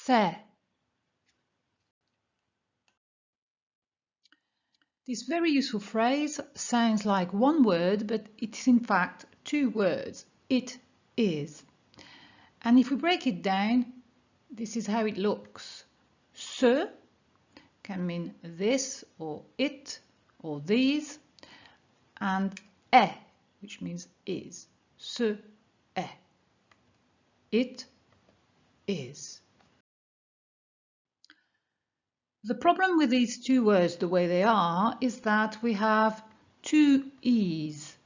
c'est. This very useful phrase sounds like one word, but it's in fact two words. It is. And if we break it down, this is how it looks. Ce can mean this or it or these, and est, which means is. Ce est. It is. The problem with these two words the way they are is that we have two E's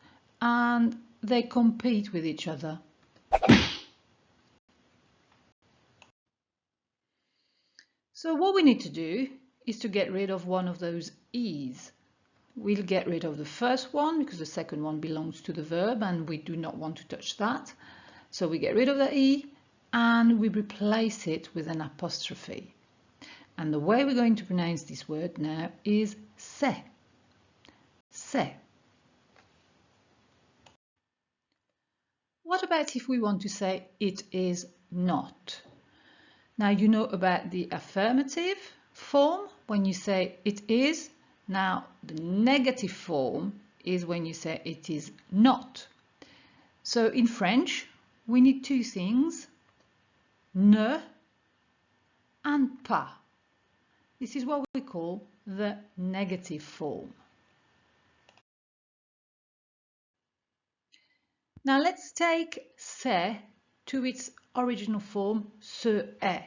and they compete with each other. So what we need to do is to get rid of one of those E's. We'll get rid of the first one because the second one belongs to the verb and we do not want to touch that. So we get rid of the E and we replace it with an apostrophe. And the way we're going to pronounce this word now is c'est. C'est. What about if we want to say it is not? Now you know about the affirmative form when you say it is. Now the negative form is when you say it is not. So in French we need two things, ne and pas. This is what we call the negative form. Now let's take c'est to its original form, ce est.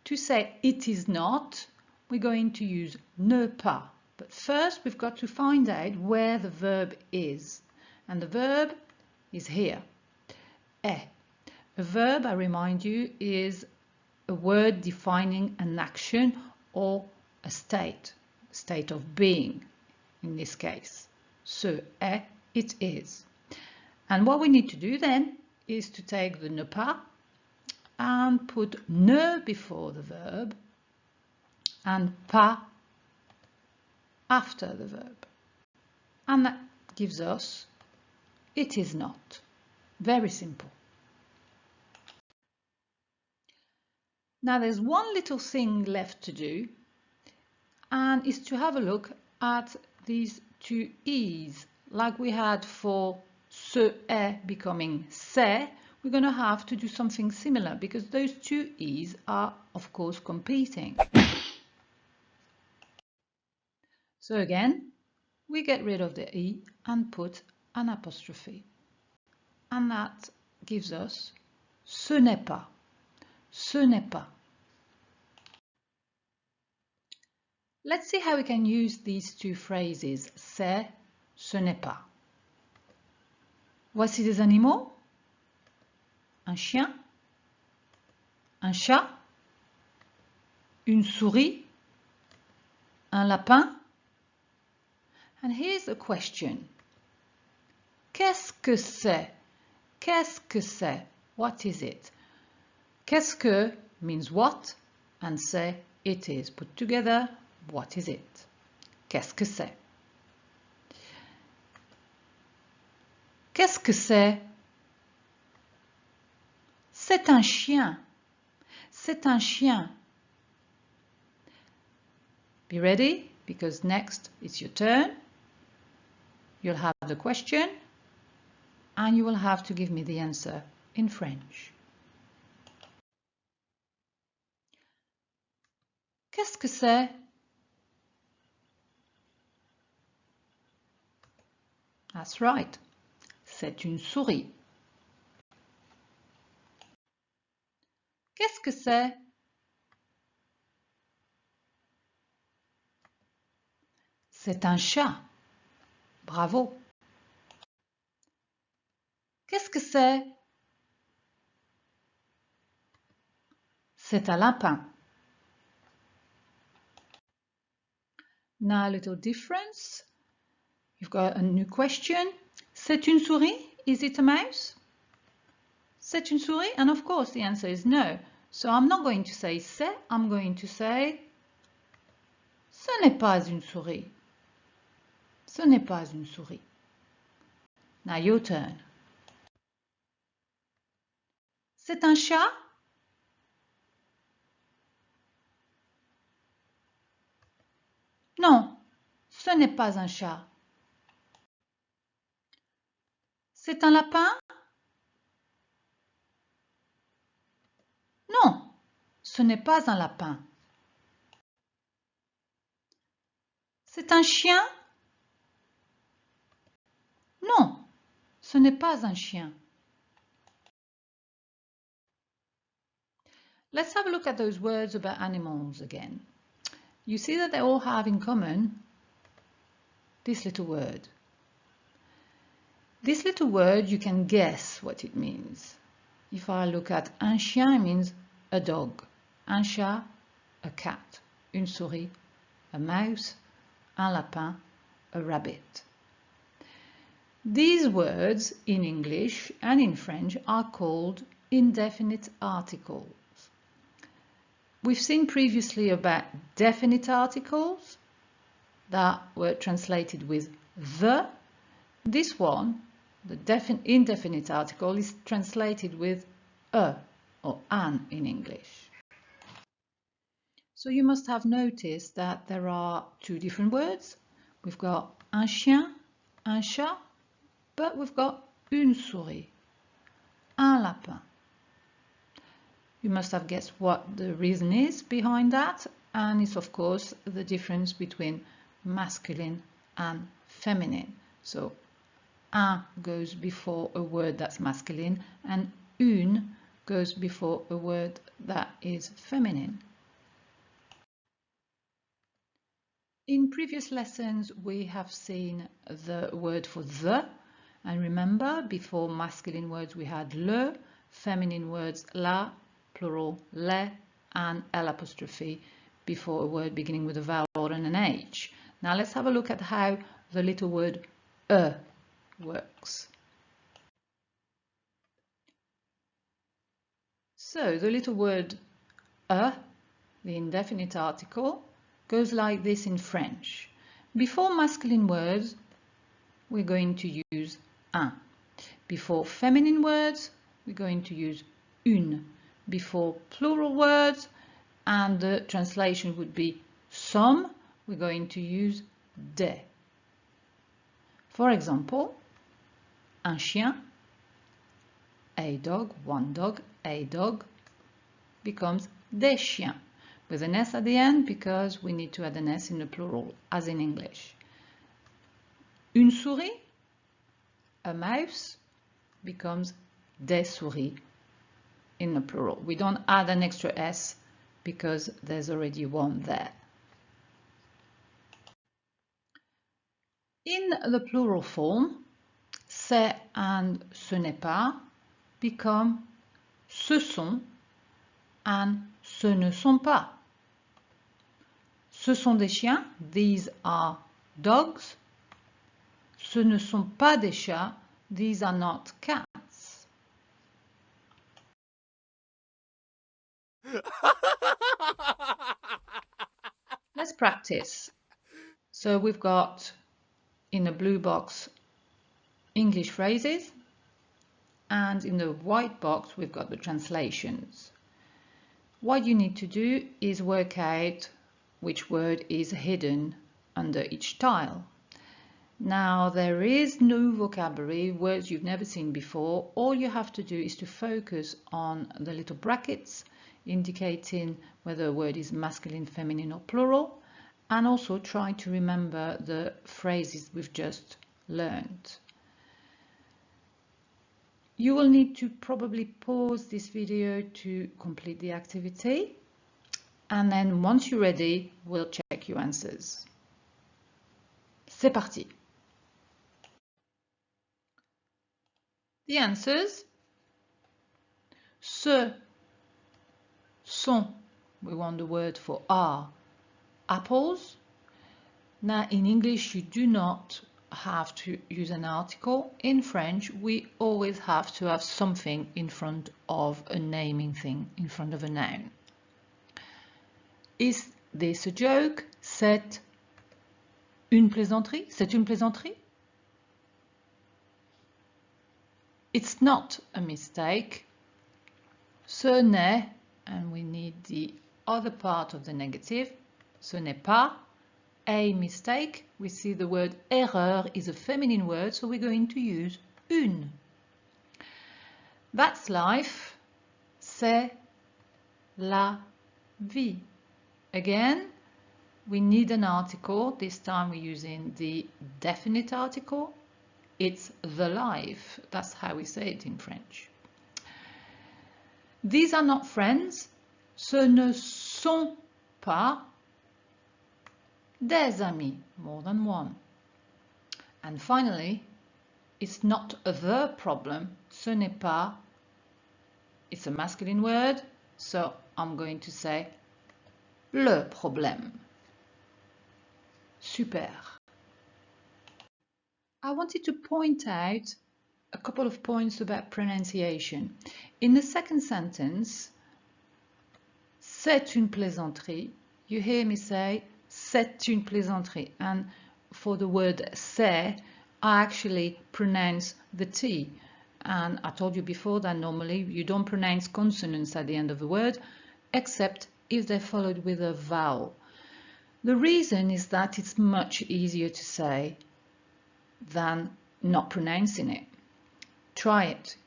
To say it is not, we're going to use ne pas. But first we've got to find out where the verb is. And the verb is here, est. A verb, I remind you, is a word defining an action or a state of being in this case. Ce est, it is. And what we need to do then is to take the ne pas and put ne before the verb and pas after the verb. And that gives us it is not. Very simple. Now there's one little thing left to do, and is to have a look at these two E's. Like we had for ce est becoming c'est, we're going to have to do something similar because those two E's are of course competing. So again, we get rid of the E and put an apostrophe. And that gives us ce n'est pas. Ce n'est pas. Let's see how we can use these two phrases, c'est, ce n'est pas. Voici des animaux. Un chien, un chat, une souris, un lapin. And here's a question. Qu'est-ce que c'est? Qu'est-ce que c'est? What is it? Qu'est-ce que means what and c'est it is. Put together, what is it? Qu'est-ce que c'est? Qu'est-ce que c'est? C'est un chien. C'est un chien. Be ready, because next it's your turn. You'll have the question and you will have to give me the answer in French. Qu'est-ce que c'est? That's right. C'est une souris. Qu'est-ce que c'est? C'est un chat. Bravo. Qu'est-ce que c'est? C'est un lapin. Now a little difference. You've got a new question. C'est une souris? Is it a mouse? C'est une souris? And of course the answer is no. So I'm not going to say c'est, I'm going to say ce n'est pas une souris. Ce n'est pas une souris. Now your turn. C'est un chat? Non, ce n'est pas un chat. C'est un lapin? Non, ce n'est pas un lapin. C'est un chien? Non, ce n'est pas un chien. Let's have a look at those words about animals again. You see that they all have in common this little word. This little word, you can guess what it means. If I look at un chien, it means a dog. Un chat, a cat. Une souris, a mouse. Un lapin, a rabbit. These words in English and in French are called indefinite articles. We've seen previously about definite articles that were translated with the. This one, the indefinite article, is translated with a or an in English. So you must have noticed that there are two different words. We've got un chien, un chat, but we've got une souris, un lapin. You must have guessed what the reason is behind that, and it's of course the difference between masculine and feminine. So un goes before a word that's masculine and une goes before a word that is feminine. In previous lessons we have seen the word for the, and remember before masculine words we had le, feminine words la, plural les, and L apostrophe before a word beginning with a vowel and an H. Now let's have a look at how the little word works. So the little word the indefinite article, goes like this in French. Before masculine words, we're going to use un. Before feminine words, we're going to use une. Before plural words, and the translation would be some, we're going to use des. For example, un chien, a dog, one dog, a dog, becomes des chiens, with an S at the end because we need to add an S in the plural, as in English. Une souris, a mouse, becomes des souris in the plural. We don't add an extra S because there's already one there. In the plural form, c'est and ce n'est pas become ce sont and ce ne sont pas. Ce sont des chiens, these are dogs. Ce ne sont pas des chats, these are not cats. Let's practice. So we've got in the blue box English phrases, and in the white box we've got the translations. What you need to do is work out which word is hidden under each tile. Now there is no vocabulary, words you've never seen before. All you have to do is to focus on the little brackets indicating whether a word is masculine, feminine or plural, and also try to remember the phrases we've just learned. You will need to probably pause this video to complete the activity, and then once you're ready, we'll check your answers. C'est parti! The answers: ce sont, we want the word for are, apples. Now in English you do not have to use an article. In French we always have to have something in front of a naming thing, in front of a noun. Is this a joke? C'est une plaisanterie? C'est une plaisanterie? It's not a mistake. Ce n'est, and we need the other part of the negative, ce n'est pas a mistake. We see the word erreur is a feminine word, so we're going to use une. That's life. C'est la vie. Again, we need an article. This time we're using the definite article. It's the life. That's how we say it in French. These are not friends. Ce ne sont pas des amis. More than one. And finally, it's not the problem. Ce n'est pas. It's a masculine word, so I'm going to say le problème. Super. I wanted to point out a couple of points about pronunciation. In the second sentence, c'est une plaisanterie. You hear me say c'est une plaisanterie. And for the word c'est, I actually pronounce the T. And I told you before that normally you don't pronounce consonants at the end of the word, except if they're followed with a vowel. The reason is that it's much easier to say than not pronouncing it. Try it.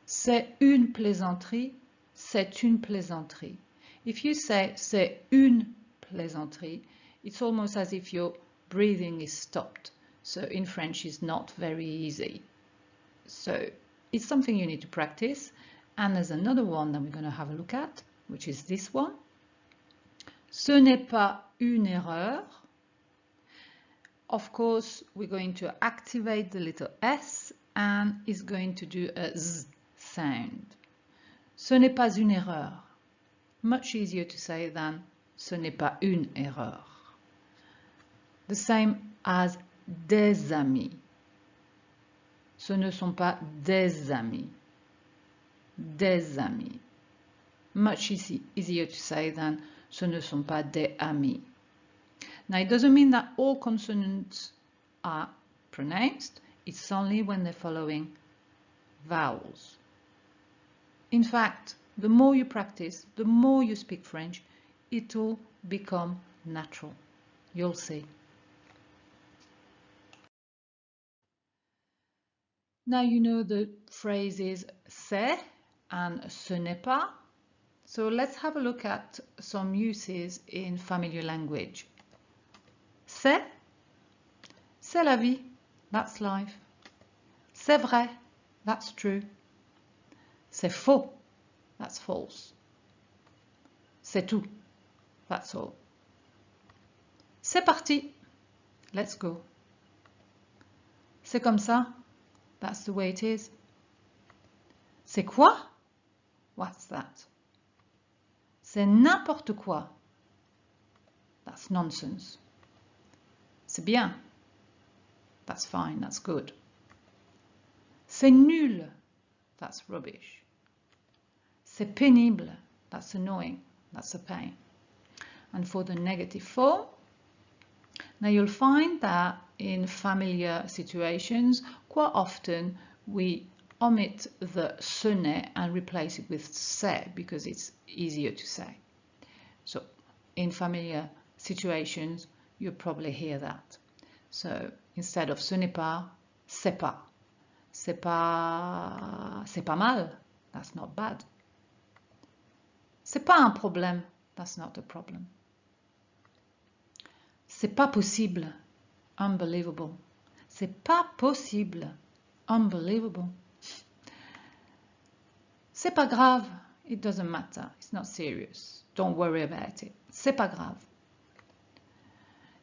C'est une plaisanterie, c'est une plaisanterie. If you say c'est une plaisanterie, it's almost as if your breathing is stopped. So in French it's not very easy. So it's something you need to practice. And there's another one that we're going to have a look at, which is this one. Ce n'est pas une erreur. Of course, we're going to activate the little S and it's going to do a Z sound. Ce n'est pas une erreur. Much easier to say than ce n'est pas une erreur. The same as des amis. Ce ne sont pas des amis. Des amis. Much easier to say than ce ne sont pas des amis. Now, it doesn't mean that all consonants are pronounced. It's only when they're following vowels. In fact, the more you practice, the more you speak French, it'll become natural. You'll see. Now you know the phrases c'est and ce n'est pas. So let's have a look at some uses in familiar language. C'est la vie, that's life. C'est vrai, that's true. C'est faux, that's false. C'est tout, that's all. C'est parti, let's go. C'est comme ça, that's the way it is. C'est quoi? What's that? C'est n'importe quoi. That's nonsense. C'est bien. That's fine, that's good. C'est nul. That's rubbish. C'est pénible. That's annoying. That's a pain. And for the negative form, now you'll find that in familiar situations, quite often we omit the ce n'est and replace it with c'est because it's easier to say. So in familiar situations, you'll probably hear that. So instead of ce n'est pas, c'est pas. C'est pas mal. That's not bad. C'est pas un problème. That's not a problem. C'est pas possible. Unbelievable. C'est pas possible. Unbelievable. C'est pas grave. It doesn't matter. It's not serious. Don't worry about it. C'est pas grave.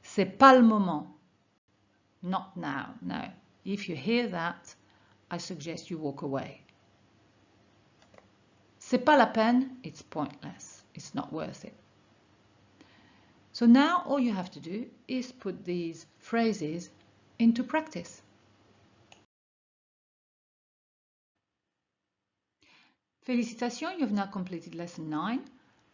C'est pas le moment. Not now. No. If you hear that, I suggest you walk away. C'est pas la peine. It's pointless. It's not worth it. So now all you have to do is put these phrases into practice. Félicitations, you've now completed lesson 9.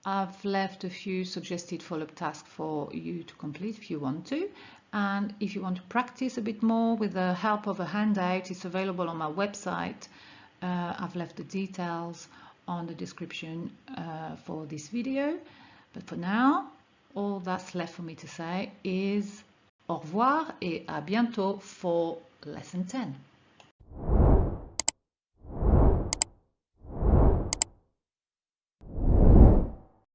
I've left a few suggested follow-up tasks for you to complete if you want to. And if you want to practice a bit more with the help of a handout, it's available on my website. I've left the details on the description for this video. But for now, all that's left for me to say is Au revoir et à bientôt for lesson 10.